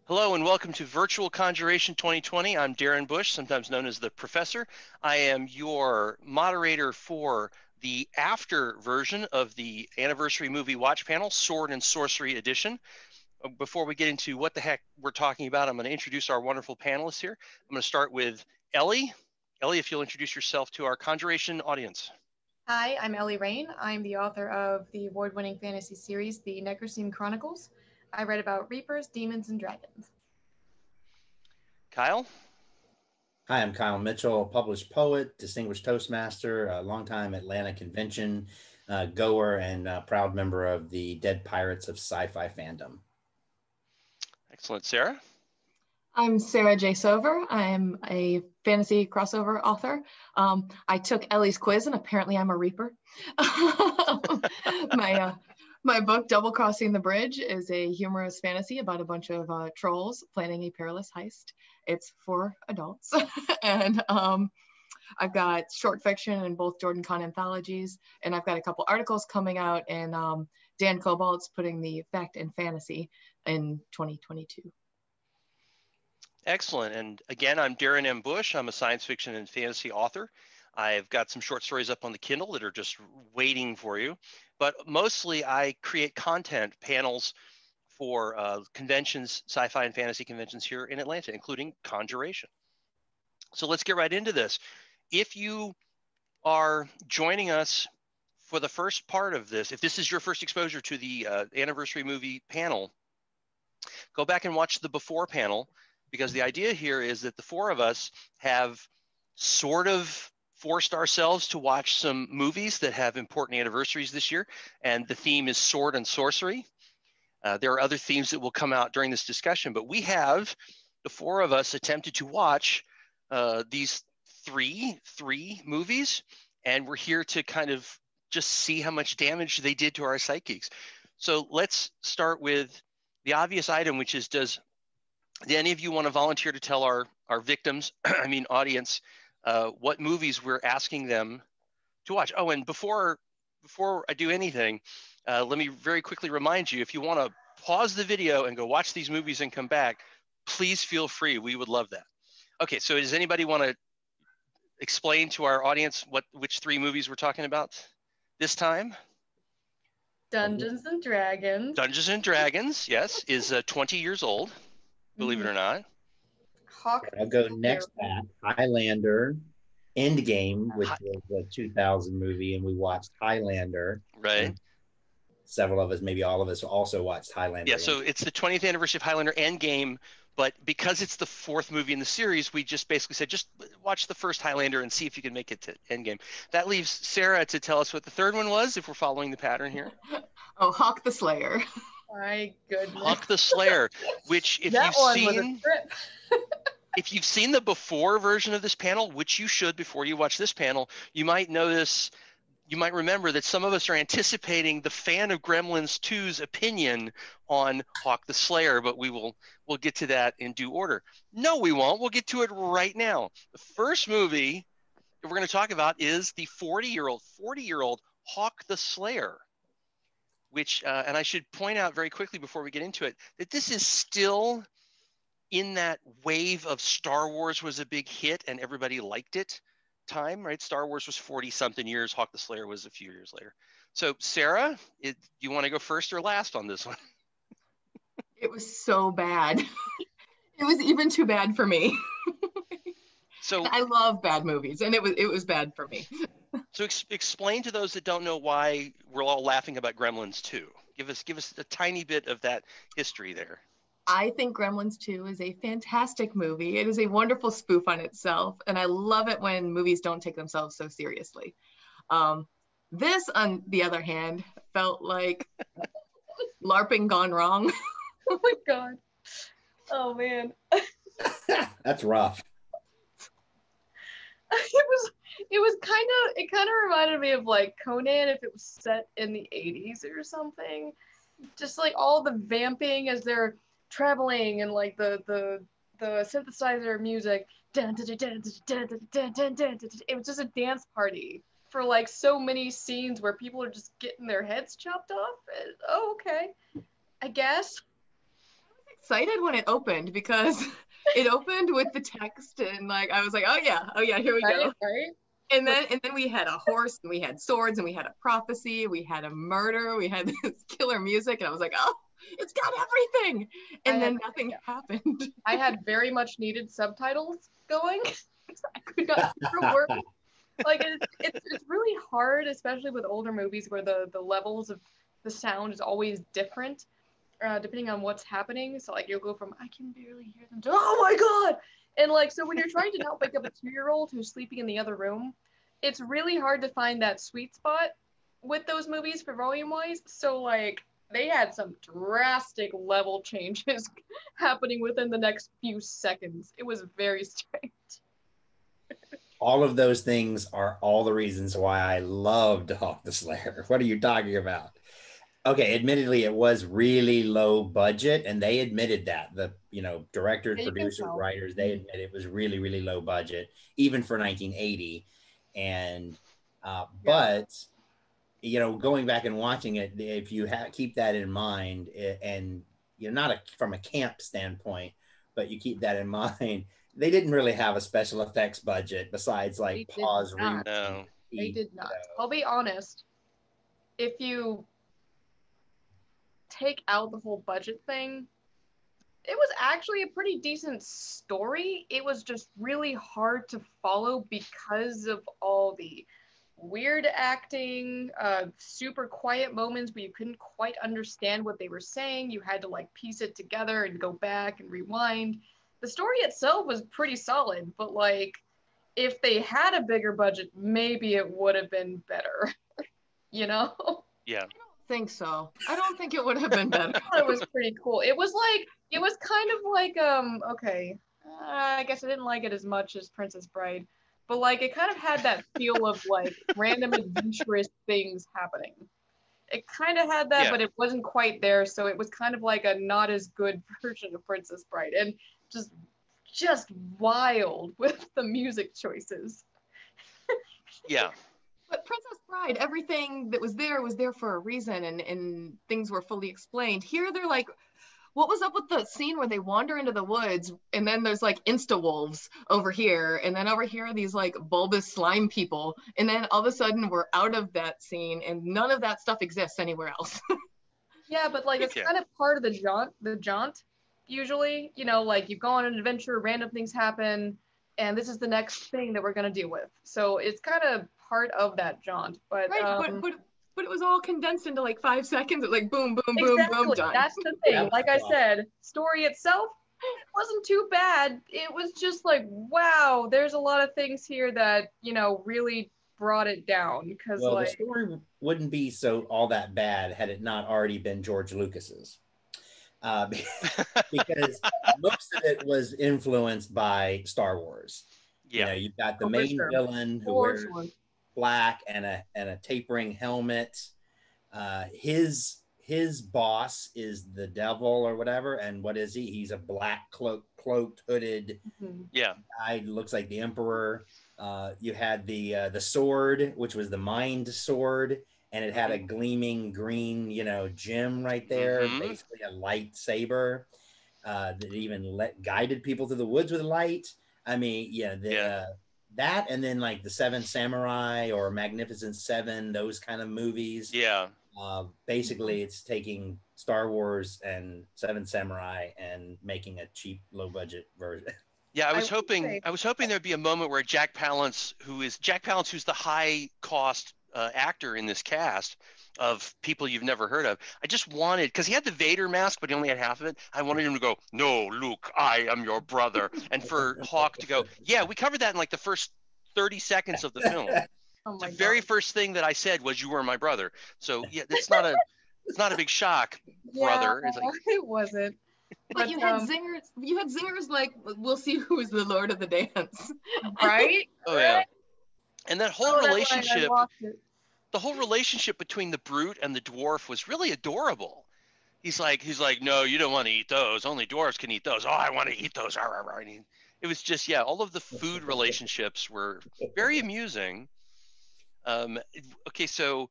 Hello and welcome to Virtual CONjuration 2020. I'm Darren Bush, sometimes known as the Professor. I am your moderator for the after version of the anniversary movie watch panel, Sword and Sorcery Edition. Before we get into what the heck we're talking about, I'm going to introduce our wonderful panelists here. I'm going to start with Ellie. Ellie, if you'll introduce yourself to our CONjuration audience. Hi, I'm Ellie Rain. I'm the author of the award-winning fantasy series, The Necrosine Chronicles. I write about reapers, demons, and dragons. Kyle. Hi, I'm Kyle Mitchell, published poet, distinguished Toastmaster, a longtime Atlanta convention goer, and a proud member of the Dead Pirates of Sci-Fi fandom. Excellent. Sarah. I'm Sarah J. Sover. I'm a fantasy crossover author. I took Ellie's quiz, and apparently I'm a Reaper. My book, Double Crossing the Bridge, is a humorous fantasy about a bunch of trolls planning a perilous heist. It's for adults. And I've got short fiction in both Jordan Con anthologies, and I've got a couple articles coming out, and Dan Cobalt's putting the Fact and Fantasy in 2022. Excellent. And again, I'm Darren M. Bush. I'm a science fiction and fantasy author. I've got some short stories up on the Kindle that are just waiting for you. But mostly I create content panels for conventions, sci-fi and fantasy conventions here in Atlanta, including CONjuration. So let's get right into this. If you are joining us for the first part of this, if this is your first exposure to the anniversary movie panel, go back and watch the before panel, because the idea here is that the four of us have sort of forced ourselves to watch some movies that have important anniversaries this year, and the theme is sword and sorcery. There are other themes that will come out during this discussion, but we have, the four of us, attempted to watch these three movies, and we're here to kind of just see how much damage they did to our psyches. So let's start with the obvious item, which is, do any of you want to volunteer to tell our victims, I mean audience, what movies we're asking them to watch? Oh, and before I do anything, let me very quickly remind you, if you want to pause the video and go watch these movies and come back, please feel free. We would love that. Okay, so does anybody want to explain to our audience which three movies we're talking about this time? Dungeons and Dragons. Dungeons and Dragons, yes, is 20 years old, believe it or not. I'll go next. Highlander Endgame, which was a 2000 movie, and we watched Highlander. Right. Several of us, maybe all of us, also watched Highlander. Yeah, so it's the 20th anniversary of Highlander Endgame, but because it's the fourth movie in the series, we just basically said, just watch the first Highlander and see if you can make it to Endgame. That leaves Sarah to tell us what the third one was, if we're following the pattern here. Oh, Hawk the Slayer. My goodness. Hawk the Slayer, which if you've seen the before version of this panel, which you should before you watch this panel, you might remember that some of us are anticipating the fan of Gremlins 2's opinion on Hawk the Slayer, but we'll get to that in due order. No, we won't. We'll get to it right now. The first movie that we're going to talk about is the 40-year-old Hawk the Slayer, which, and I should point out very quickly before we get into it, that this is still in that wave of Star Wars was a big hit and everybody liked it time, right? Star Wars was 40-something years. Hawk the Slayer was a few years later. So, Sarah, do you want to go first or last on this one? It was so bad. It was even too bad for me. So I love bad movies, and it was bad for me. So explain to those that don't know why we're all laughing about Gremlins 2. Give us a tiny bit of that history there. I think Gremlins 2 is a fantastic movie. It is a wonderful spoof on itself, and I love it when movies don't take themselves so seriously. This, on the other hand, felt like LARPing gone wrong. Oh my God. Oh man. That's rough. It kind of reminded me of like Conan if it was set in the 80s or something. Just like all the vamping as they're traveling and like the synthesizer music. It was just a dance party for like so many scenes where people are just getting their heads chopped off. Oh, okay. I guess. I was excited when it opened because it opened with the text and like I was like, oh yeah, here we go. Right. And then we had a horse and we had swords and we had a prophecy, we had a murder, we had this killer music, and I was like, oh, it's got everything. And then nothing happened. I had very much needed subtitles going. I could not hear a word. Like it's really hard, especially with older movies where the levels of the sound is always different, depending on what's happening. So like you'll go from I can barely hear them to oh my god, and like so when you're trying to not wake up a 2-year-old who's sleeping in the other room, it's really hard to find that sweet spot with those movies for volume wise. So like they had some drastic level changes happening within the next few seconds. It was very strange. All of those things are all the reasons why I loved Hawk the Slayer. What are you talking about? Okay, admittedly, it was really low budget, and they admitted that. The directors, producers, writers, they admit it was really, really low budget, even for 1980. And but going back and watching it, if you keep that in mind, and not from a camp standpoint, but you keep that in mind. They didn't really have a special effects budget besides like pause. No, they did not. I'll be honest. If you take out the whole budget thing, it was actually a pretty decent story. It was just really hard to follow because of all the weird acting, super quiet moments where you couldn't quite understand what they were saying. You had to like piece it together and go back and rewind. The story itself was pretty solid, but like if they had a bigger budget, maybe it would have been better. Yeah. I don't think so. I don't think it would have been better. It was pretty cool. It was kind of like okay, I guess I didn't like it as much as Princess Bride, but like it kind of had that feel of like random adventurous things happening. It kind of had that, but it wasn't quite there, so it was kind of like a not as good version of Princess Bride, and just wild with the music choices. Yeah. But Princess Bride, everything that was there for a reason, and things were fully explained. Here they're like, what was up with the scene where they wander into the woods and then there's like insta-wolves over here, and then over here these like bulbous slime people, and then all of a sudden we're out of that scene and none of that stuff exists anywhere else. Yeah, but like it's kind of part of the jaunt usually. Like you go on an adventure, random things happen, and this is the next thing that we're going to deal with. So it's kind of part of that jaunt. But right, but it was all condensed into like 5 seconds. It's like boom, boom, boom, boom, done. That's the thing. Like I said, story itself wasn't too bad. It was just like, wow, there's a lot of things here that really brought it down. Because the story wouldn't be all that bad had it not already been George Lucas's. Because most of it was influenced by Star Wars. Yeah. You've got the main villain who wears black and a tapering helmet. His boss is the devil or whatever, and what is he? He's a black cloaked, hooded guy. Looks like the Emperor. You had the sword, which was the mind sword, and it had a gleaming green, gem right there, basically a lightsaber that even guided people through the woods with light. I mean, that, and then like the Seven Samurai or Magnificent Seven, those kind of movies. Yeah. Basically, it's taking Star Wars and Seven Samurai and making a cheap, low-budget version. Yeah, I was hoping there'd be a moment where Jack Palance, who's the high-cost actor in this cast of people you've never heard of. I just wanted, because he had the Vader mask, but he only had half of it. I wanted him to go, "No, Luke, I am your brother," and for Hawk to go, "Yeah, we covered that in like the first 30 seconds of the film." The very first thing that I said was, "You were my brother." So yeah, it's not a big shock, brother. It's like, it wasn't. But you had zingers. You had zingers like, "We'll see who is the Lord of the Dance," right? Oh yeah. And that whole relationship. The whole relationship between the brute and the dwarf was really adorable. He's like, "No, you don't want to eat those. Only dwarves can eat those." "Oh, I want to eat those." And it was just, all of the food relationships were very amusing. Okay, so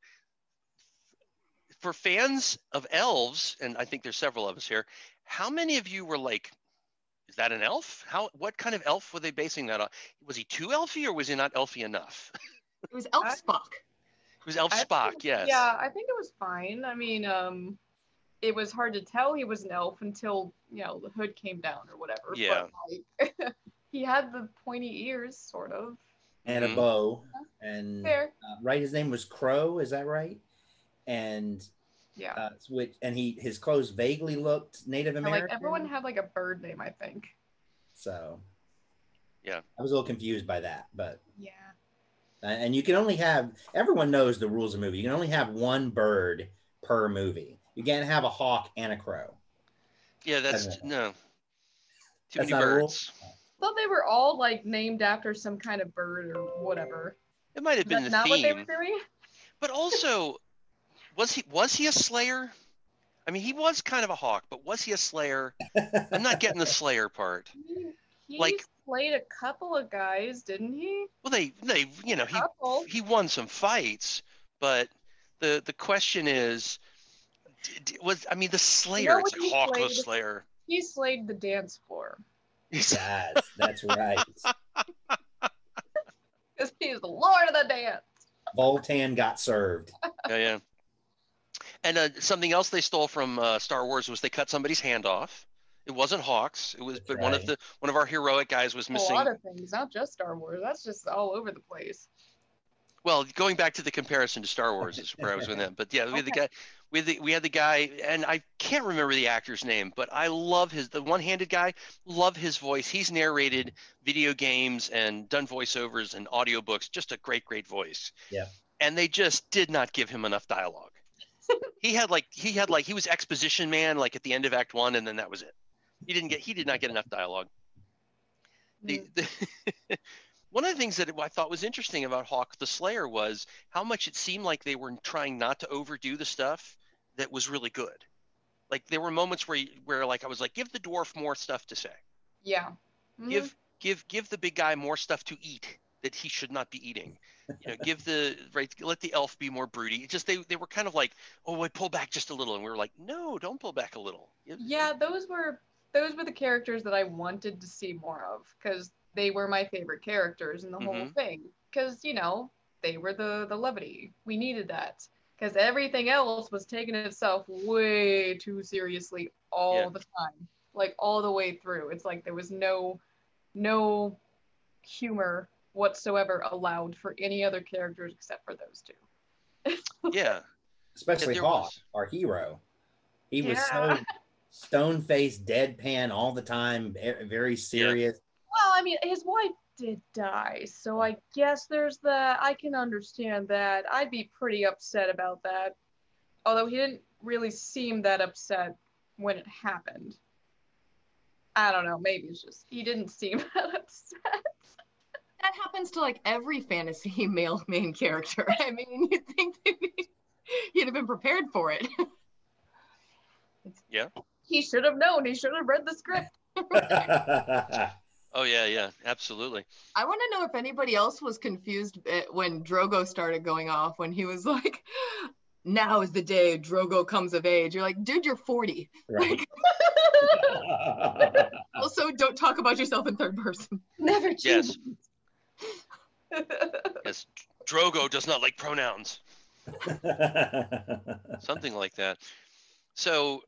for fans of elves, and I think there's several of us here, how many of you were like, is that an elf? What kind of elf were they basing that on? Was he too elfy or was he not elfy enough? It was Elf Spock. It was Elf I Spock, think- yes. Yeah, I think it was fine. I mean, it was hard to tell he was an elf until, you know, the hood came down or whatever. Yeah. But like, he had the pointy ears, sort of. And a Mhm. bow. And Fair. right, his name was Crow, is that right? And Yeah. his clothes vaguely looked Native And, American. like, everyone had like a bird name, I think. So Yeah. I was a little confused by that, but Yeah. and you can only have, everyone knows the rules of movie. You can only have one bird per movie. You can't have a hawk and a crow. Yeah, That's no. Too That's many not a rule? birds. I thought they were all like named after some kind of bird or whatever. It might have been That's the not what they were theme. doing? But also, was he a slayer? I mean, he was kind of a hawk, but was he a slayer? I'm not getting the slayer part. He Like- slayed a couple of guys, didn't he? Well, they you know, Couple. he won some fights, but the question is, I mean, the slayer, it's what like he hawk the slayed? slayer. He slayed the dance floor. Yes, that's right. Because he's the lord of the dance. Voltan got served. Yeah. And something else they stole from Star Wars was they cut somebody's hand off. It wasn't Hawks. It was, That's but right. one of our heroic guys was A missing. lot of things, not just Star Wars. That's just all over the place. Well, going back to the comparison to Star Wars is where I was with them. But yeah, we had the guy, we had the guy, and I can't remember the actor's name, but I love the one-handed guy. Love his voice. He's narrated video games and done voiceovers and audiobooks. Just a great and then that was it. He did not get enough dialogue. One of the things that I thought was interesting about Hawk the Slayer was how much it seemed like they were trying not to overdo the stuff that was really good. Like there were moments where like I was like, give the dwarf more stuff to say. Yeah. Mhm. Give the big guy more stuff to eat that he should not be eating. You know, let the elf be more broody. It's just they were kind of like, oh, I pull back just a little, and we were like, no, don't pull back a little. Yeah, those were the characters that I wanted to see more of because they were my favorite characters in the whole Mhm. thing. Because you know they were the levity. We needed that because everything else was taking itself way too seriously all the time, like all the way through. It's like there was no humor whatsoever allowed for any other characters except for those two. Yeah. Especially there Hawk, was. our hero. He was Yeah. so stone-faced, deadpan all the time, very serious. Well, I mean, his wife did die, so I guess there's that. I can understand that. I'd be pretty upset about that. Although he didn't really seem that upset when it happened. I don't know, maybe it's just he didn't seem that upset. That happens to like every fantasy male main character. I mean, you'd think he'd have been prepared for it. Yeah. He should have known. He should have read the script. Oh yeah, absolutely. I want to know if anybody else was confused when Drogo started going off, when he was like, now is the day Drogo comes of age. You're like, dude, you're 40. Right. Also, don't talk about yourself in third person. Never Yes. cheated. Yes. Drogo does not like pronouns. Something like that. So,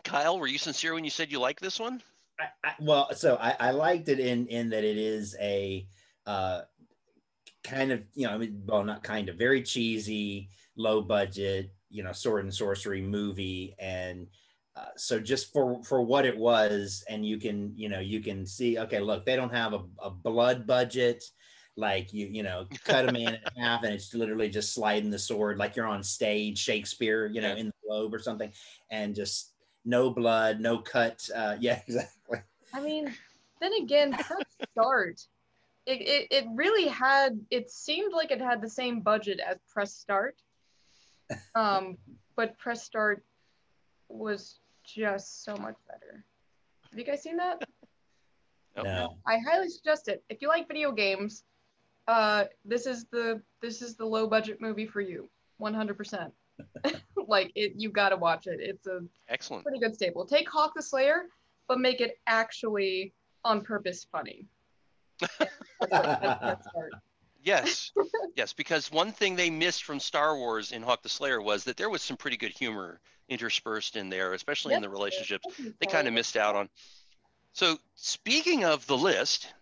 Kyle, were you sincere when you said you like this one? I liked it in that it is a kind of, not kind of, very cheesy, low budget, sword and sorcery movie, and so just for what it was, and you can see, okay, look, they don't have a blood budget, like you cut a man in half and it's literally just sliding the sword like you're on stage, Shakespeare, in the Globe or something, and just no blood, no cut. Yeah, exactly. I mean, then again, press start. It really had. It seemed like it had the same budget as press start. But press start was just so much better. Have you guys seen that? No. I highly suggest it. If you like video games, this is the low budget movie for you. 100%. like it. You gotta watch it. It's a Excellent. pretty good staple. Take Hawk the Slayer, but make it actually on purpose funny. That's smart. Yes, yes, because one thing they missed from Star Wars in Hawk the Slayer was that there was some pretty good humor interspersed in there, especially in the relationships. They kind of missed out on. So speaking of the list,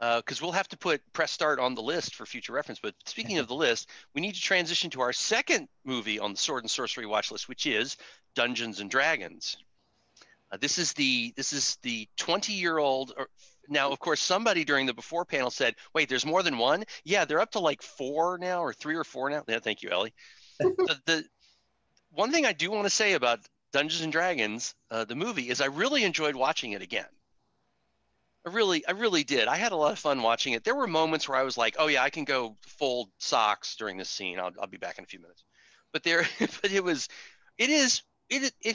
because we'll have to press start on the list for future reference, but speaking of the list, we need to transition to our second movie on the Sword and Sorcery watch list, which is Dungeons and Dragons. This is the 20-year-old. Now, of course, somebody during the before panel said, "Wait, there's more than one." Yeah, they're up to like 4 now, or 3 or 4 now. Yeah, thank you, Ellie. the one thing I do want to say about Dungeons and Dragons, the movie, is I really enjoyed watching it again. I really did. I had a lot of fun watching it. There were moments where I was like, "Oh yeah, I can go fold socks during this scene. I'll be back in a few minutes." But it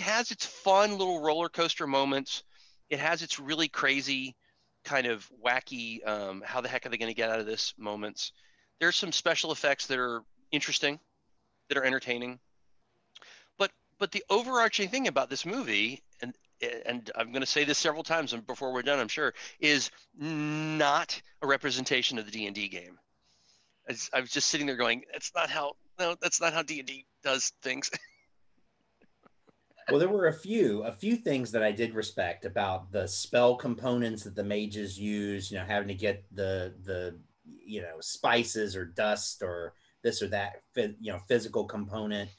has its fun little roller coaster moments. It has its really crazy kind of wacky how the heck are they going to get out of this moments. There's some special effects that are interesting, that are entertaining. But the overarching thing about this movie, and I'm going to say this several times before we're done, I'm sure, is not a representation of the D&D game. I was just sitting there going, that's not how D&D does things. Well, there were a few things that I did respect about the spell components that the mages use, having to get the spices or dust or this or that, physical component.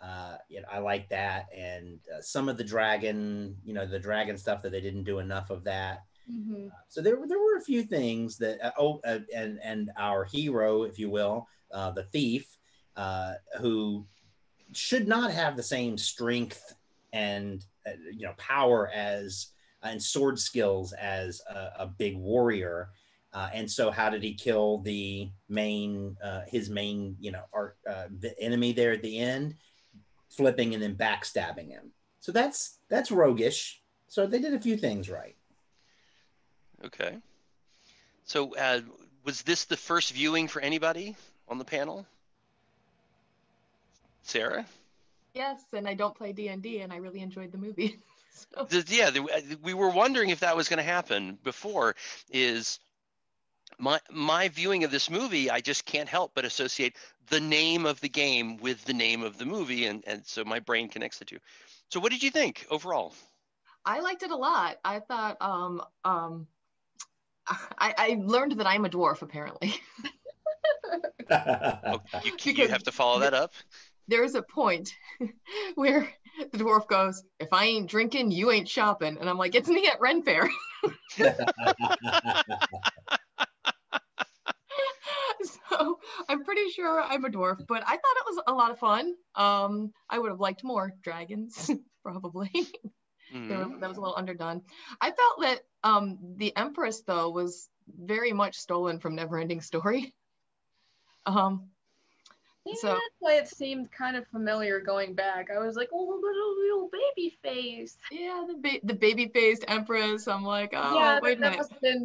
I like that. And some of the dragon stuff that they didn't do enough of that. Mm-hmm. So there were a few things that, and our hero, if you will, the thief, who should not have the same strength and power as and sword skills as a big warrior. And so how did he kill the main his main the enemy there at the end? Flipping and then backstabbing him. So that's roguish. So they did a few things right. Okay. So was this the first viewing for anybody on the panel? Sarah? Yes, and I don't play D&D, and I really enjoyed the movie. So. We were wondering if that was going to happen before. Is my viewing of this movie, I just can't help but associate the name of the game with the name of the movie, and so my brain connects the two. So what did you think overall? I liked it a lot. I thought I learned that I'm a dwarf, apparently. You have to follow that up. There is a point where the dwarf goes, "If I ain't drinking, you ain't shopping." And I'm like, "It's me at Ren Fair." So I'm pretty sure I'm a dwarf, but I thought it was a lot of fun. I would have liked more dragons, probably. Mm-hmm. That was a little underdone. I felt that the Empress, though, was very much stolen from Neverending Story. Yeah, So that's why it seemed kind of familiar going back. I was like, "Oh, little baby face." yeah, the baby-faced Empress. I'm like, oh, Yeah, wait a minute.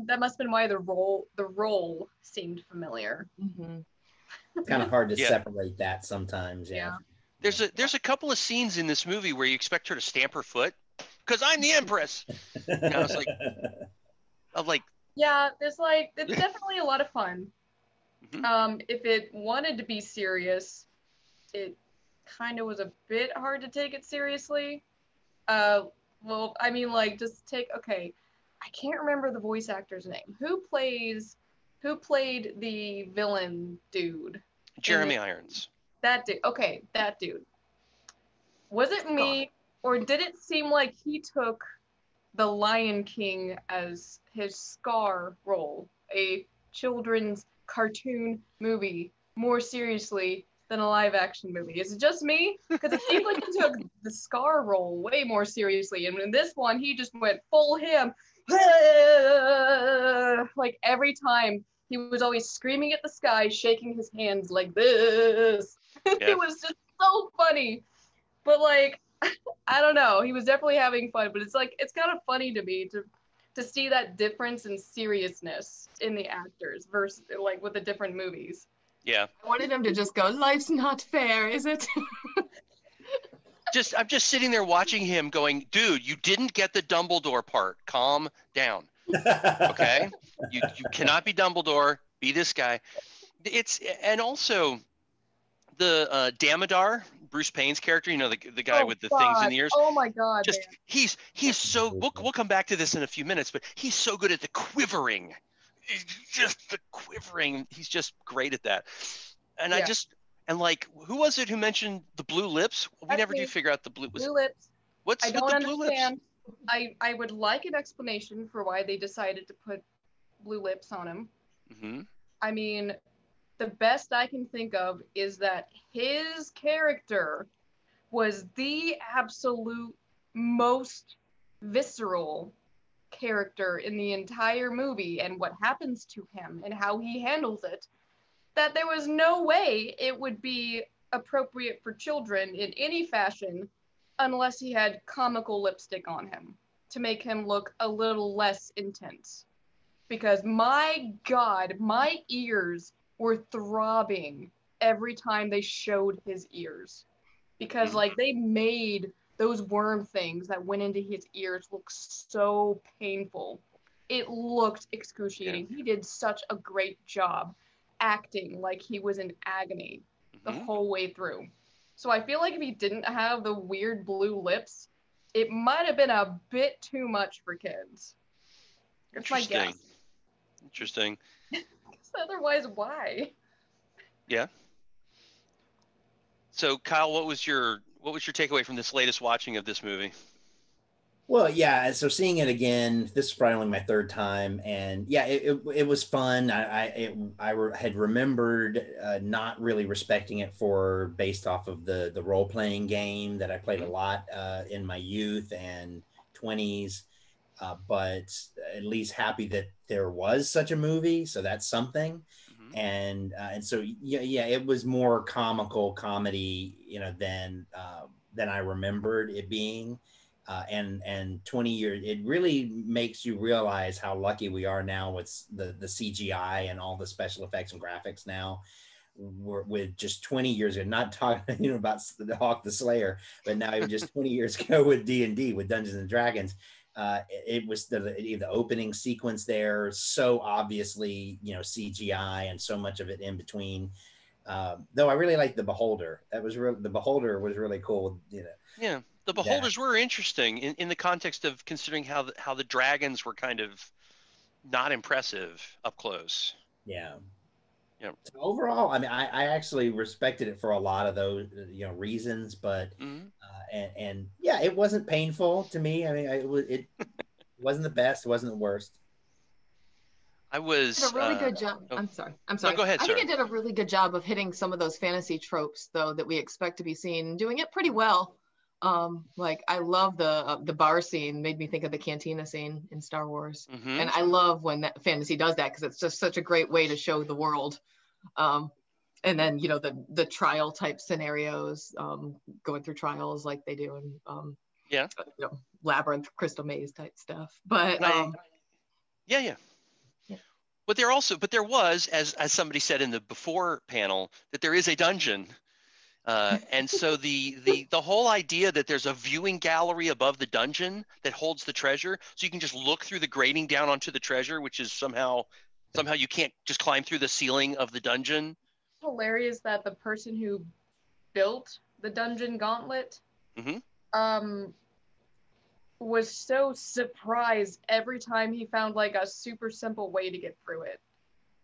that must have been why the role seemed familiar. Mm-hmm. It's kind of hard to separate that sometimes. Yeah. There's a couple of scenes in this movie where you expect her to stamp her foot because I'm the Empress. And I was like, yeah, it's definitely a lot of fun. Mm-hmm. If it wanted to be serious, it kind of was a bit hard to take it seriously. Well, I mean, okay, I can't remember the voice actor's name. Who played the villain dude? Jeremy Irons. That dude. Okay, that dude. Was it me, or did it seem like he took the Lion King as his Scar role, a children's cartoon movie, more seriously than a live action movie? Is it just me? Because it seems like he took the Scar role way more seriously, and in this one he just went full him. Like every time he was always screaming at the sky, shaking his hands like this. Yeah. It was just so funny. But I don't know, he was definitely having fun, but it's kind of funny to me to see that difference in seriousness in the actors versus with the different movies. Yeah. I wanted him to just go, "Life's not fair, is it?" I'm just sitting there watching him going, dude, you didn't get the Dumbledore part. Calm down. Okay? You cannot be Dumbledore. Be this guy. And also the Damodar, Bruce Payne's character, the guy with the things in the ears. Oh my God, Just man. he's so we'll come back to this in a few minutes, but he's so good at the quivering. Just the quivering. He's just great at that. And Yeah. and like, who was it who mentioned the blue lips? We That's never me. do figure out the blue. Blue lips. What's I with don't the blue lips? understand. I would like an explanation for why they decided to put blue lips on him. Mm-hmm. I mean, the best I can think of is that his character was the absolute most visceral character in the entire movie, and what happens to him and how he handles it, that there was no way it would be appropriate for children in any fashion unless he had comical lipstick on him to make him look a little less intense. Because my God, my ears were throbbing every time they showed his ears. Because like they made those worm things that went into his ears look so painful. It looked excruciating. Yeah. He did such a great job acting like he was in agony the whole way through. So I feel like if he didn't have the weird blue lips, it might have been a bit too much for kids. That's my guess. Interesting. Otherwise, why? Yeah. So Kyle, what was your takeaway from this latest watching of this movie? Well, yeah. So seeing it again, this is probably only my third time, and yeah, it was fun. I had remembered not really respecting it based off of the role playing game that I played a lot in my youth and 20s, but at least happy that there was such a movie. So that's something. And so yeah, it was more comical comedy, than I remembered it being. And 20 years, it really makes you realize how lucky we are now with the CGI and all the special effects and graphics now. With just 20 years ago, not talking about the Hawk the Slayer, but now just 20 years ago with D&D, with Dungeons and Dragons, it was the opening sequence there, so obviously CGI, and so much of it in between. Though I really liked the Beholder. The Beholder was really cool. Yeah. The Beholders were interesting in the context of considering how the dragons were kind of not impressive up close. Yeah. Yeah. So overall, I mean, I actually respected it for a lot of those reasons, but and yeah, it wasn't painful to me. I mean, it wasn't the best, it wasn't the worst. I was did a really good job. I'm sorry. No, go ahead, I think it did a really good job of hitting some of those fantasy tropes, though, that we expect to be seen, doing it pretty well. Like I love the bar scene. Made me think of the cantina scene in Star Wars, and I love when that fantasy does that, because it's just such a great way to show the world. And then the trial type scenarios, going through trials like they do in Labyrinth, Crystal Maze type stuff. But yeah. But there was, as somebody said in the before panel, that there is a dungeon. And so the whole idea that there's a viewing gallery above the dungeon that holds the treasure, so you can just look through the grating down onto the treasure, which is somehow you can't just climb through the ceiling of the dungeon. Hilarious that the person who built the dungeon gauntlet was so surprised every time he found like a super simple way to get through it.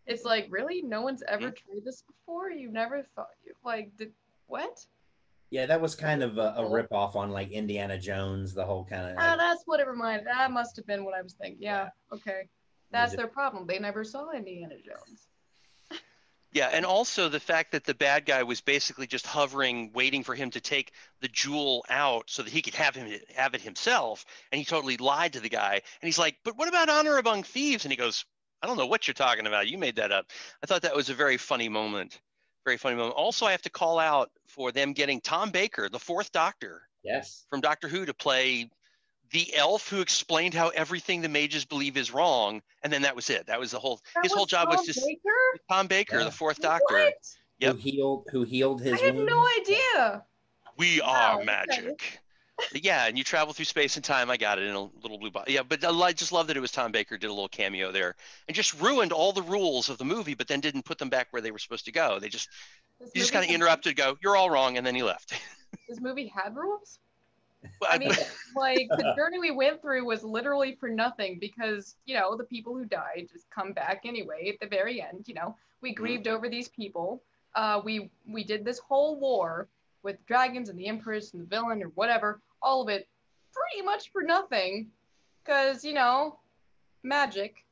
It's like, really? No one's ever tried this before? You never thought what? Yeah, that was kind of a rip-off on like Indiana Jones, the whole kind of... that's what it reminded. That must have been what I was thinking. Yeah. Okay. That's their problem. They never saw Indiana Jones. Yeah, and also the fact that the bad guy was basically just hovering, waiting for him to take the jewel out so that he could have it himself, and he totally lied to the guy. And he's like, but what about honor among thieves? And he goes, I don't know what you're talking about. You made that up. I thought that was a very funny moment. Very funny moment. Also, I have to call out for them getting Tom Baker, the fourth Doctor, yes, from Doctor Who, to play the elf who explained how everything the mages believe is wrong, and then that was it. That was the whole. His whole job was just Tom Baker, the fourth Doctor. What? Yep. Who healed his I had wounds. no idea. We are Wow, okay. magic. Yeah, and you travel through space and time. I got it in a little blue box. Yeah, but I just love that it was Tom Baker did a little cameo there and just ruined all the rules of the movie, but then didn't put them back where they were supposed to go. He just kind of interrupted, go, "You're all wrong," and then he left. This movie had rules? Well, I mean, like, the journey we went through was literally for nothing because, you know, the people who died just come back anyway at the very end, you know. We grieved over these people. We did this whole war with dragons and the Empress and the villain or whatever, all of it pretty much for nothing because, you know, magic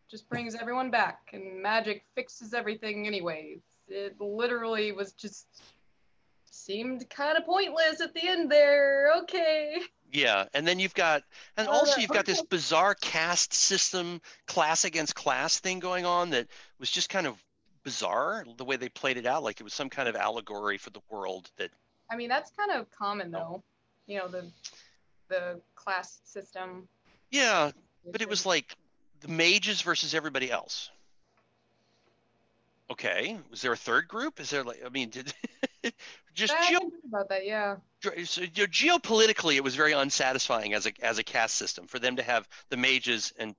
just brings everyone back and magic fixes everything anyway. It literally was just seemed kind of pointless at the end there. Okay. Yeah, and then you've got this bizarre caste system, class against class thing going on that was just kind of bizarre the way they played it out, like it was some kind of allegory for the world. That I mean, that's kind of common though. You know, the class system. Yeah, but it was like the mages versus everybody else. Okay, was there a third group? Is there did just I didn't think about that, yeah. So, geopolitically, it was very unsatisfying as a caste system for them to have the mages and.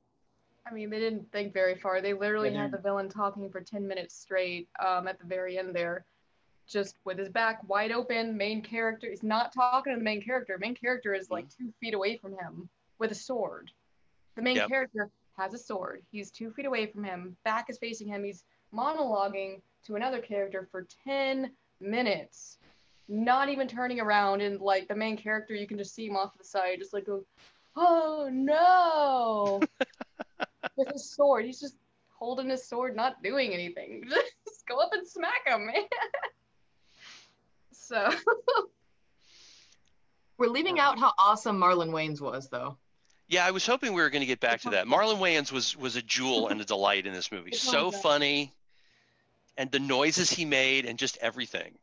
I mean, they didn't think very far. They literally had the villain talking for 10 minutes straight at the very end there, just with his back wide open. Main character is not talking to the main character. Main character is like 2 feet away from him with a sword. The main character has a sword. He's 2 feet away from him. Back is facing him. He's monologuing to another character for 10 minutes. Not even turning around, and like the main character, you can just see him off to the side, just like go, "Oh no!" with his sword. He's just holding his sword, not doing anything. Just go up and smack him, man. So we're leaving out how awesome Marlon Wayans was, though. Yeah, I was hoping we were going to get back to that. Marlon Wayans was a jewel and a delight in this movie. So funny, and the noises he made, and just everything.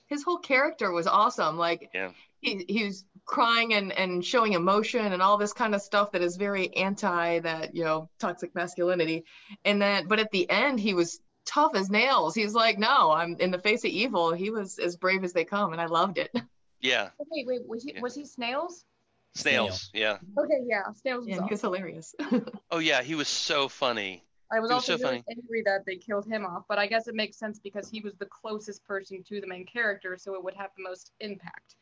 His whole character was awesome. Like, he was crying and showing emotion and all this kind of stuff that is very anti that, you know, toxic masculinity. And then, but at the end, he was tough as nails. He's like, no, I'm in the face of evil. He was as brave as they come, and I loved it. Yeah. Wait, was he Snails? Snails, yeah. Okay, yeah, Snails was awesome. He was hilarious. Oh yeah, he was so funny. I was also really angry that they killed him off, but I guess it makes sense because he was the closest person to the main character, so it would have the most impact.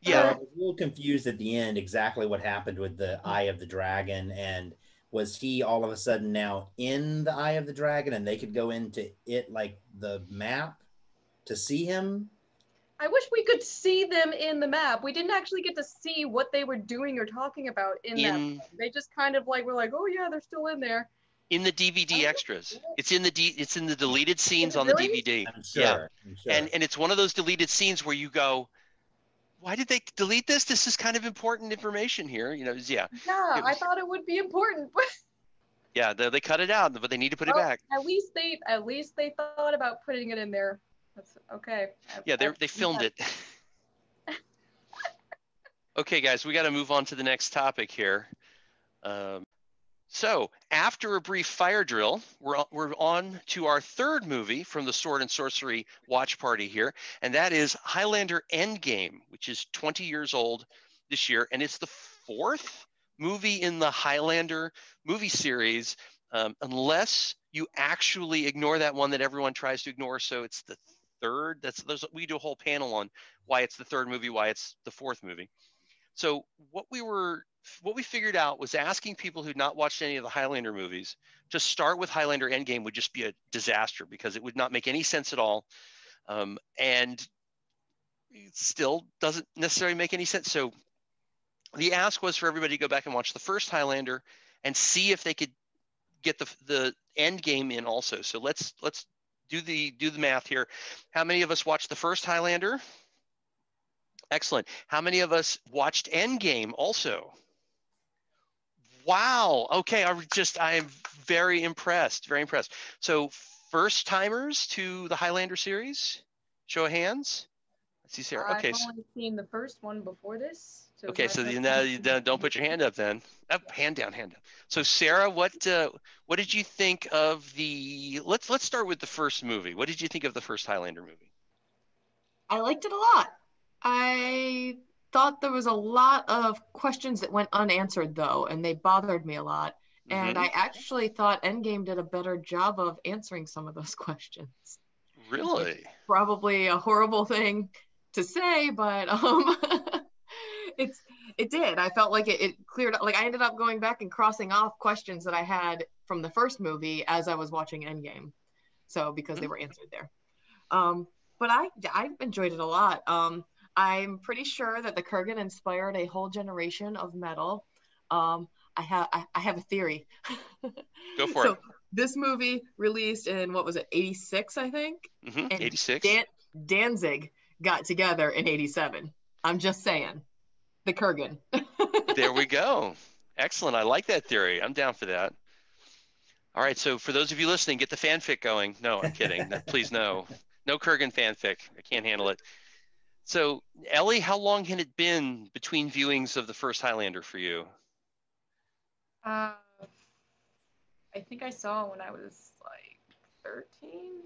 Yeah, I was a little confused at the end exactly what happened with the Eye of the Dragon, and was he all of a sudden now in the Eye of the Dragon and they could go into it like the map to see him? I wish we could see them in the map. We didn't actually get to see what they were doing or talking about in that. They just kind of like were like, oh yeah, they're still in there. In the DVD extras, it's in the deleted scenes on the DVD. I'm sure. And it's one of those deleted scenes where you go, why did they delete this? This is kind of important information here, you know. Yeah, I thought it would be important. Yeah, they cut it out, but they need to put it back. At least they thought about putting it in there. That's okay. Yeah, they filmed it. Okay, guys, we got to move on to the next topic here. So after a brief fire drill, we're on to our third movie from the Sword and Sorcery watch party here, and that is Highlander Endgame, which is 20 years old this year, and it's the fourth movie in the Highlander movie series, unless you actually ignore that one that everyone tries to ignore. So it's the third. We do a whole panel on why it's the third movie, why it's the fourth movie. So what we figured out was asking people who'd not watched any of the Highlander movies to start with Highlander Endgame would just be a disaster because it would not make any sense at all. And it still doesn't necessarily make any sense. So the ask was for everybody to go back and watch the first Highlander and see if they could get the Endgame in also. So let's do the math here. How many of us watched the first Highlander? Excellent. How many of us watched Endgame also? Wow. Okay. I am very impressed. Very impressed. So first timers to the Highlander series, show of hands. Let's see, Sarah. Okay. I've only seen the first one before this. So okay. So you don't put your hand up then. Oh, hand down. So Sarah, what did you think of let's start with the first movie. What did you think of the first Highlander movie? I liked it a lot. I thought there was a lot of questions that went unanswered though, and they bothered me a lot. And I actually thought Endgame did a better job of answering some of those questions. Which is Really? probably a horrible thing to say, but it did. I felt like it cleared up. Like I ended up going back and crossing off questions that I had from the first movie as I was watching Endgame. So because they were answered there. But I enjoyed it a lot. I'm pretty sure that the Kurgan inspired a whole generation of metal. I have a theory. Go for So it. this movie released in what was it, 86, I think? And 86. Danzig got together in 87. I'm just saying. The Kurgan. There we go. Excellent. I like that theory. I'm down for that. All right. So for those of you listening, get the fanfic going. No, I'm kidding. Please, no. No Kurgan fanfic. I can't handle it. So, Ellie, how long had it been between viewings of the first Highlander for you? I think I saw it when I was like 13.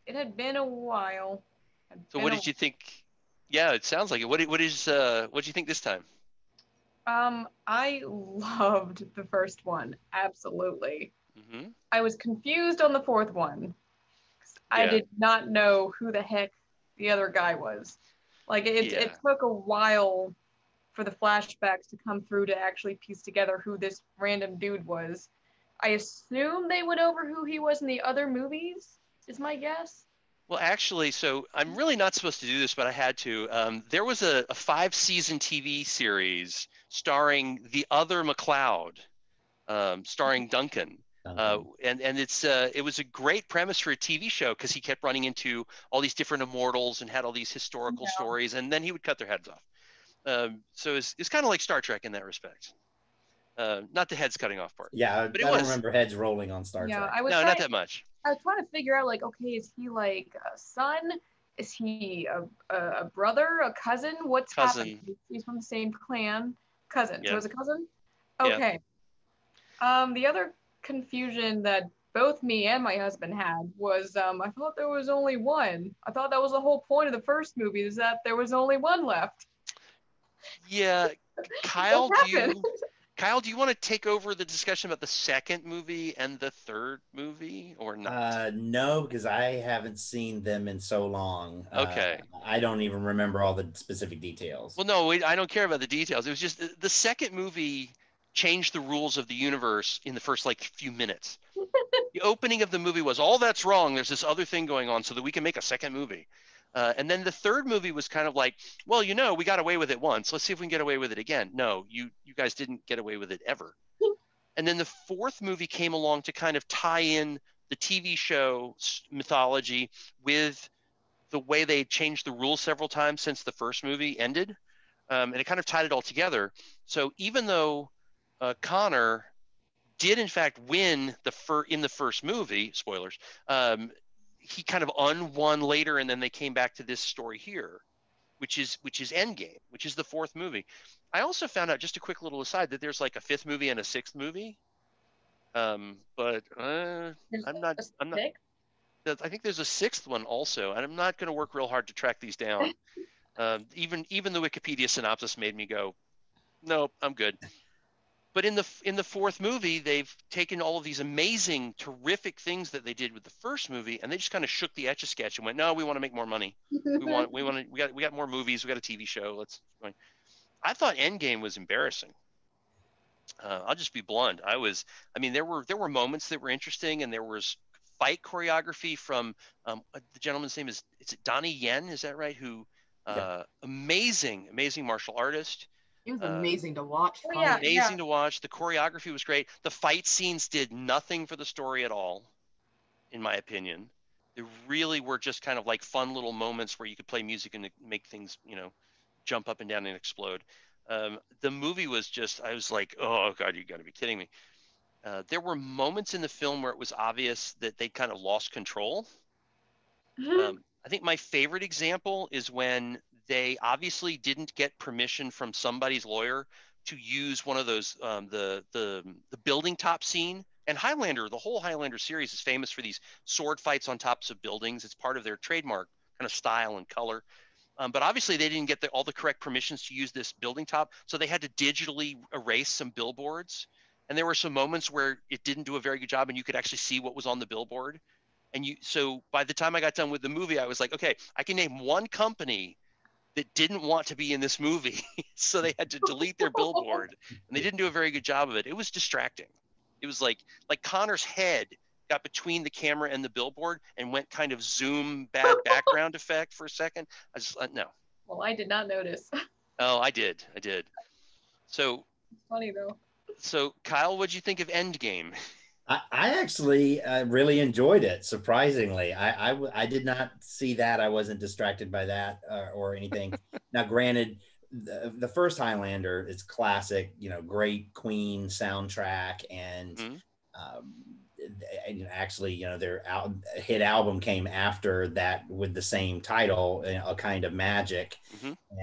It had been a while. So what did you think? Yeah, it sounds like it. What did you think this time? I loved the first one. Absolutely. Mm-hmm. I was confused on the fourth one. I did not know who the heck the other guy was. Like it took a while for the flashbacks to come through to actually piece together who this random dude was. I assume they went over who he was in the other movies, is my guess. Well, actually, so I'm really not supposed to do this, but I had to. There was a 5-season TV series starring the other McLeod, starring Duncan. And it was a great premise for a TV show because he kept running into all these different immortals and had all these historical stories, and then he would cut their heads off. So it's kind of like Star Trek in that respect. Not the heads cutting off part. Yeah, but I don't remember heads rolling on Star Trek. Not that much. I was trying to figure out, like, okay, is he like a son? Is he a brother, a cousin? What's happening? He's from the same clan. Cousin. Yeah. So it's a cousin? Okay. Yeah. The other confusion that both me and my husband had was I thought there was only one. I thought that was the whole point of the first movie, is that there was only one left. Yeah. Kyle, do you want to take over the discussion about the second movie and the third movie, or not? No, because I haven't seen them in so long. Okay. I don't even remember all the specific details. Well, no, I don't care about the details. It was just the second movie changed the rules of the universe in the first few minutes. The opening of the movie was, all that's wrong. There's this other thing going on so that we can make a second movie. And then the third movie was kind of like, well, we got away with it once. Let's see if we can get away with it again. No, you guys didn't get away with it ever. And then the fourth movie came along to kind of tie in the TV show mythology with the way they changed the rules several times since the first movie ended. And it kind of tied it all together. So even though Connor did in fact win in the first movie, spoilers, he kind of unwon later, and then they came back to this story here, which is Endgame, which is the fourth movie. I also found out, just a quick little aside, that there's like a fifth movie and a sixth movie. But I'm not. I think there's a sixth one also, and I'm not going to work real hard to track these down. Even the Wikipedia synopsis made me go, nope, I'm good. But in the fourth movie, they've taken all of these amazing, terrific things that they did with the first movie, and they just kind of shook the Etch-a-Sketch and went, "No, we want to make more money. We got more movies. We got a TV show. Let's." I thought Endgame was embarrassing. I'll just be blunt. There were moments that were interesting, and there was fight choreography from the gentleman's name is it Donnie Yen? Is that right? Who amazing martial artist. It was amazing to watch. To watch. The choreography was great. The fight scenes did nothing for the story at all, in my opinion. They really were just kind of like fun little moments where you could play music and make things, jump up and down and explode. The movie was just, I was like, oh God, you got to be kidding me. There were moments in the film where it was obvious that they kind of lost control. I think my favorite example is when they obviously didn't get permission from somebody's lawyer to use one of those the building top scene. And Highlander, the whole Highlander series is famous for these sword fights on tops of buildings. It's part of their trademark kind of style and color. But obviously they didn't get all the correct permissions to use this building top, so they had to digitally erase some billboards. And there were some moments where it didn't do a very good job, and you could actually see what was on the billboard. And so by the time I got done with the movie, I was like, okay, I can name one company that didn't want to be in this movie, so they had to delete their billboard, and they didn't do a very good job of it. It was distracting. It was like Connor's head got between the camera and the billboard and went kind of zoom bad background effect for a second. I just no. Well, I did not notice. Oh, I did. So It's funny though. So Kyle, what'd you think of Endgame? I actually really enjoyed it. Surprisingly, I did not see that. I wasn't distracted by that or anything. Now, granted, the first Highlander is classic. Great Queen soundtrack, and actually, their hit album came after that with the same title, A Kind of Magic.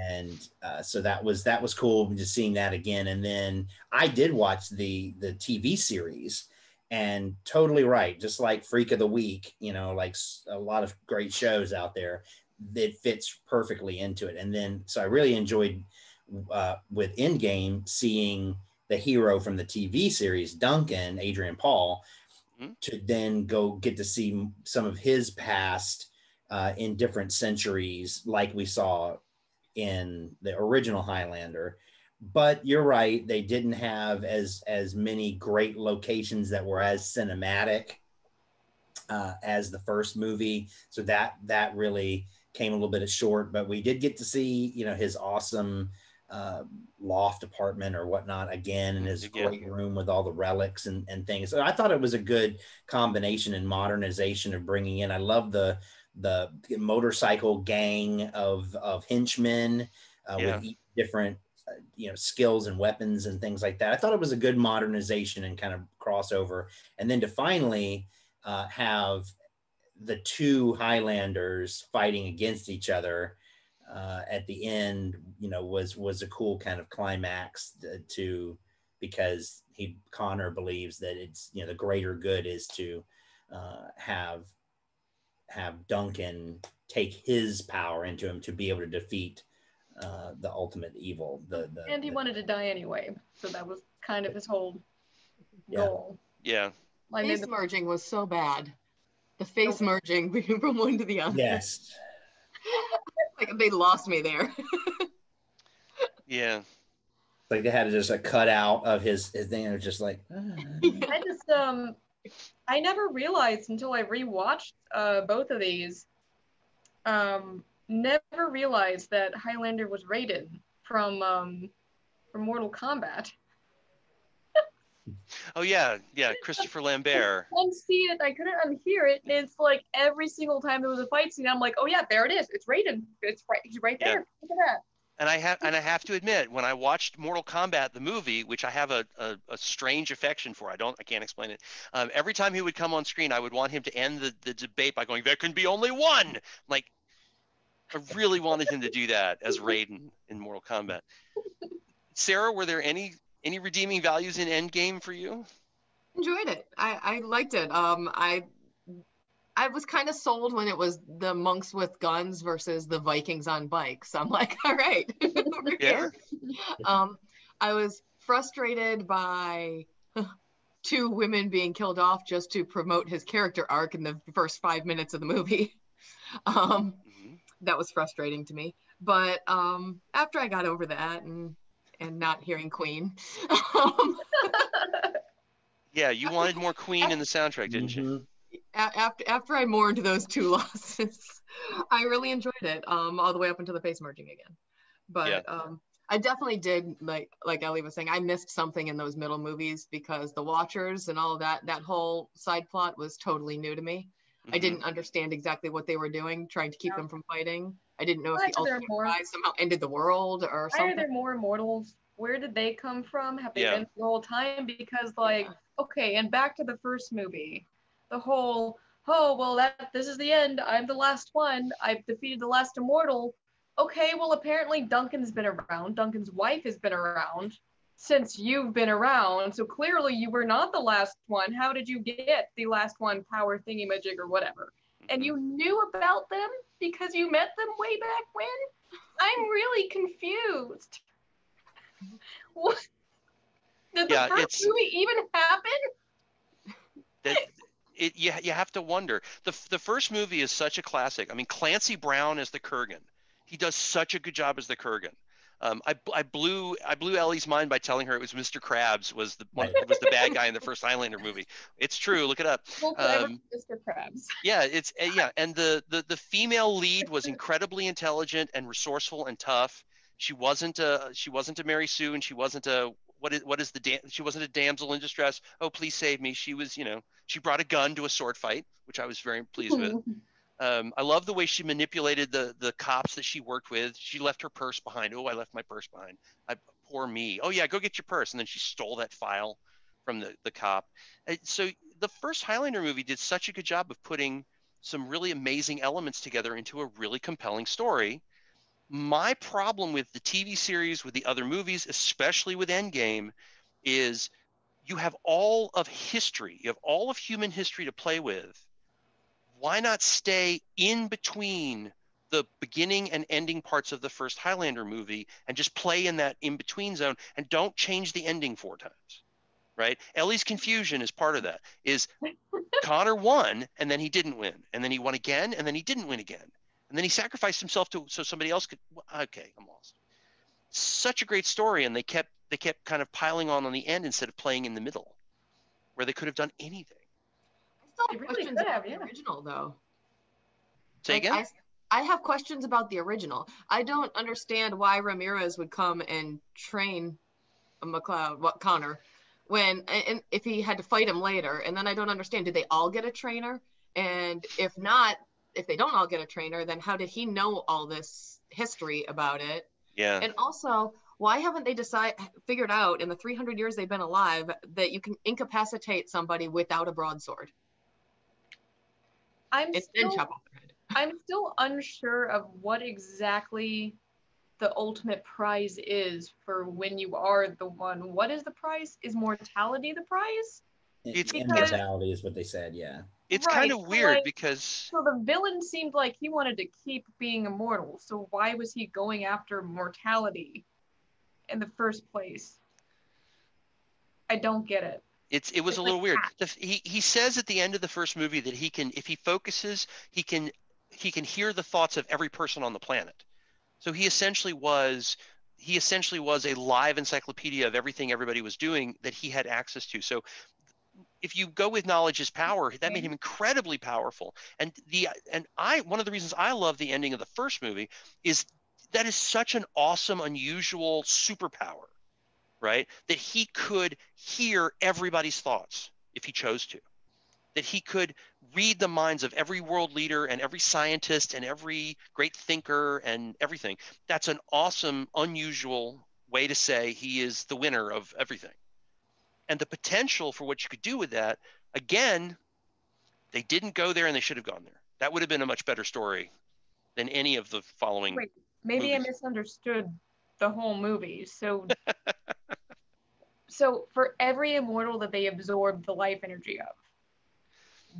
And so that was cool, just seeing that again. And then I did watch the TV series. And totally right, just like Freak of the Week, like a lot of great shows out there, that fits perfectly into it. And then, so I really enjoyed with Endgame seeing the hero from the TV series, Duncan, Adrian Paul, to then go get to see some of his past in different centuries, like we saw in the original Highlander. But you're right, they didn't have as many great locations that were as cinematic as the first movie, so that really came a little bit short. But we did get to see his awesome loft apartment or whatnot again, and his great room with all the relics and things. So I thought it was a good combination and modernization of bringing in. I love the motorcycle gang of henchmen with each different skills and weapons and things like that. I thought it was a good modernization and kind of crossover. And then to finally have the two Highlanders fighting against each other at the end, was a cool kind of climax because Connor believes that it's, the greater good is to have Duncan take his power into him to be able to defeat the ultimate evil. And he wanted to die anyway, so that was kind of his whole goal. Yeah. Face merging was so bad. The face merging from one to the other. Yes. Like they lost me there. Yeah. Like they had just a cutout of his thing, and it was just like. I never realized until I rewatched both of these. Never realized that Highlander was Raiden from Mortal Kombat. Oh yeah, Christopher Lambert. I couldn't see it. I couldn't unhear it. And it's like every single time there was a fight scene, I'm like, oh yeah, there it is. It's Raiden. He's right there. Yeah. Look at that. And I have to admit, when I watched Mortal Kombat the movie, which I have a strange affection for, I can't explain it. Every time he would come on screen, I would want him to end the debate by going, "There can be only one." Like, I really wanted him to do that as Raiden in Mortal Kombat. Sarah, were there any redeeming values in Endgame for you? Enjoyed it. I liked it. I was kind of sold when it was the monks with guns versus the Vikings on bikes. I'm like, all right, over here. I was frustrated by two women being killed off just to promote his character arc in the first 5 minutes of the movie. That was frustrating to me. But after I got over that and not hearing Queen. Yeah, you wanted more Queen in the soundtrack, didn't you? After I mourned those two losses, I really enjoyed it, all the way up until the face merging again. But I definitely did, like Ellie was saying, I missed something in those middle movies because the Watchers and all that whole side plot was totally new to me. I didn't understand exactly what they were doing, trying to keep them from fighting. I didn't know if the ultimate prize somehow ended the world or something. Why are there more immortals? Where did they come from? Have they been the whole time? Because okay, and back to the first movie. The whole, this is the end. I'm the last one. I've defeated the last immortal. Okay, well, apparently Duncan's been around. Duncan's wife has been around since you've been around. So clearly you were not the last one. How did you get the last one power thingy-majig or whatever? And you knew about them because you met them way back when? I'm really confused. What? Did the Yeah, first movie even happen? that you have to wonder. The first movie is such a classic. I mean, Clancy Brown as the Kurgan. He does such a good job as the Kurgan. I blew Ellie's mind by telling her it was Mr. Krabs was Right. the bad guy in the first Highlander movie. It's true. Look it up. Well, forever Mr. Krabs. Yeah, yeah, and the female lead was incredibly intelligent and resourceful and tough. She wasn't a Mary Sue, and she wasn't a she wasn't a damsel in distress. Oh, please save me. She was, she brought a gun to a sword fight, which I was very pleased with. I love the way she manipulated the cops that she worked with. She left her purse behind. Oh, I left my purse behind. Poor me. Oh yeah, go get your purse. And then she stole that file from the cop. So the first Highlander movie did such a good job of putting some really amazing elements together into a really compelling story. My problem with the TV series, with the other movies, especially with Endgame, is you have all of history, you have all of human history to play with. Why not stay in between the beginning and ending parts of the first Highlander movie and just play in that in between zone and don't change the ending 4 times, right? Ellie's confusion is part of that. Is Connor won and then he didn't win, and then he won again and then he didn't win again, and then he sacrificed himself so somebody else could. Okay, I'm lost. Such a great story, and they kept kind of piling on the end instead of playing in the middle, where they could have done anything. I still They have really questions could have, about the yeah. original, though. Say Like, again? I have questions about the original. I don't understand why Ramirez would come and train Connor, and if he had to fight him later. And then I don't understand, did they all get a trainer? And if not, if they don't all get a trainer, then how did he know all this history about it? Yeah. And also, why haven't they figured out in the 300 years they've been alive that you can incapacitate somebody without a broadsword? It's then chop off their head. I'm still unsure of what exactly the ultimate prize is for when you are the one. What is the prize? Is mortality the prize? It's immortality is what they said. Yeah. It's Right, kind of so, weird like, because So the villain seemed like he wanted to keep being immortal. So why was he going after mortality in the first place? I don't get it. it was It's a like little weird. that. He says at the end of the first movie that he can, if he focuses, he can hear the thoughts of every person on the planet. So he essentially was a live encyclopedia of everything everybody was doing that he had access to. So if you go with knowledge is power, that made him incredibly powerful. And one of the reasons I love the ending of the first movie is that is such an awesome, unusual superpower, right? That he could hear everybody's thoughts if he chose to. That he could read the minds of every world leader and every scientist and every great thinker and everything. That's an awesome, unusual way to say he is the winner of everything. And the potential for what you could do with that, again, they didn't go there and they should have gone there. That would have been a much better story than any of the following. Wait, maybe movies. I misunderstood the whole movie. So, so for every immortal that they absorbed the life energy of,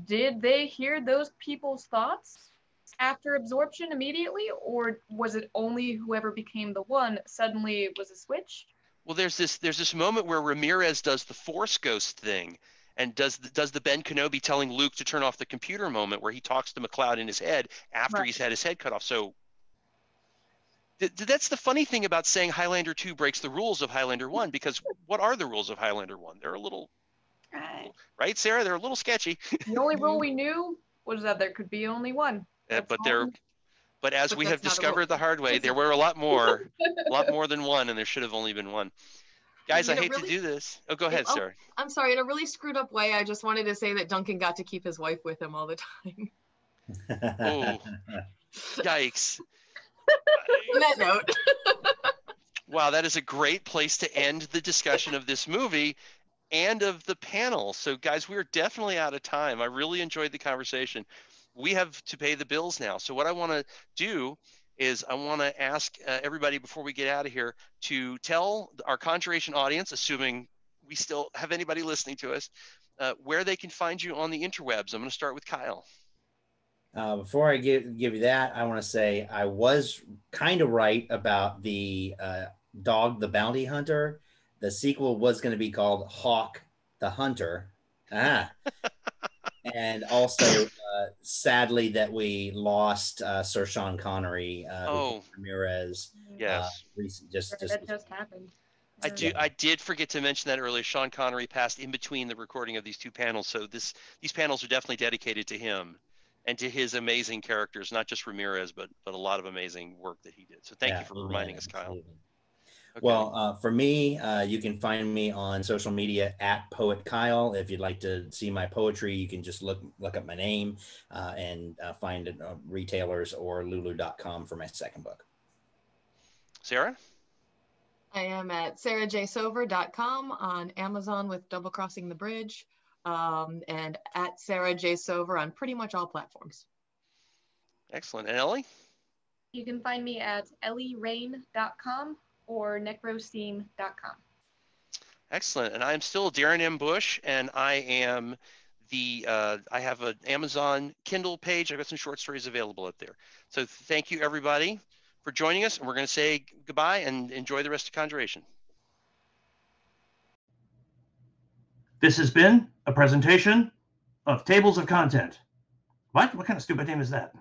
did they hear those people's thoughts after absorption immediately, or was it only whoever became the one suddenly it was a switch? Well, there's this moment where Ramirez does the Force Ghost thing and does the Ben Kenobi telling Luke to turn off the computer moment where he talks to McLeod in his head after Right. he's had his head cut off. So that's the funny thing about saying Highlander 2 breaks the rules of Highlander 1, because what are the rules of Highlander 1? They're a little, right, Sarah? They're a little sketchy. The only rule we knew was that there could be only one. But as But we that's have not a discovered rule. the hard way, there were a lot more than one, and there should have only been one. Guys, I hate to do this. Oh, go ahead, Sarah. I'm sorry. In a really screwed up way, I just wanted to say that Duncan got to keep his wife with him all the time. Oh, yikes. On that note. Wow, that is a great place to end the discussion of this movie and of the panel. So, guys, we're definitely out of time. I really enjoyed the conversation. We have to pay the bills now. So what I want to do is I want to ask everybody before we get out of here to tell our CONjuration audience, assuming we still have anybody listening to us, where they can find you on the interwebs. I'm going to start with Kyle. Before I give you that, I want to say I was kind of right about the Dog the Bounty Hunter. The sequel was going to be called Hawk the Hunter. Ah. And also, sadly, that we lost Sir Sean Connery, who played Oh, Ramirez. yes. That just happened. I did forget to mention that earlier. Sean Connery passed in between the recording of these two panels, so these panels are definitely dedicated to him and to his amazing characters, not just Ramirez, but a lot of amazing work that he did. So thank you for reminding us, Kyle. Okay. Well, for me, you can find me on social media at Poet Kyle. If you'd like to see my poetry, you can just look up my name and find it retailers or lulu.com for my second book. Sarah? I am at sarahjsover.com on Amazon with Double Crossing the Bridge, and at Sarah J. Sover on pretty much all platforms. Excellent. And Ellie? You can find me at ellierain.com or necrosteam.com. Excellent. And I'm still Darren M. Bush, and I am I have an Amazon Kindle page. I've got some short stories available up there. So thank you, everybody, for joining us. And we're going to say goodbye and enjoy the rest of CONjuration. This has been a presentation of Tables of Content. What kind of stupid name is that?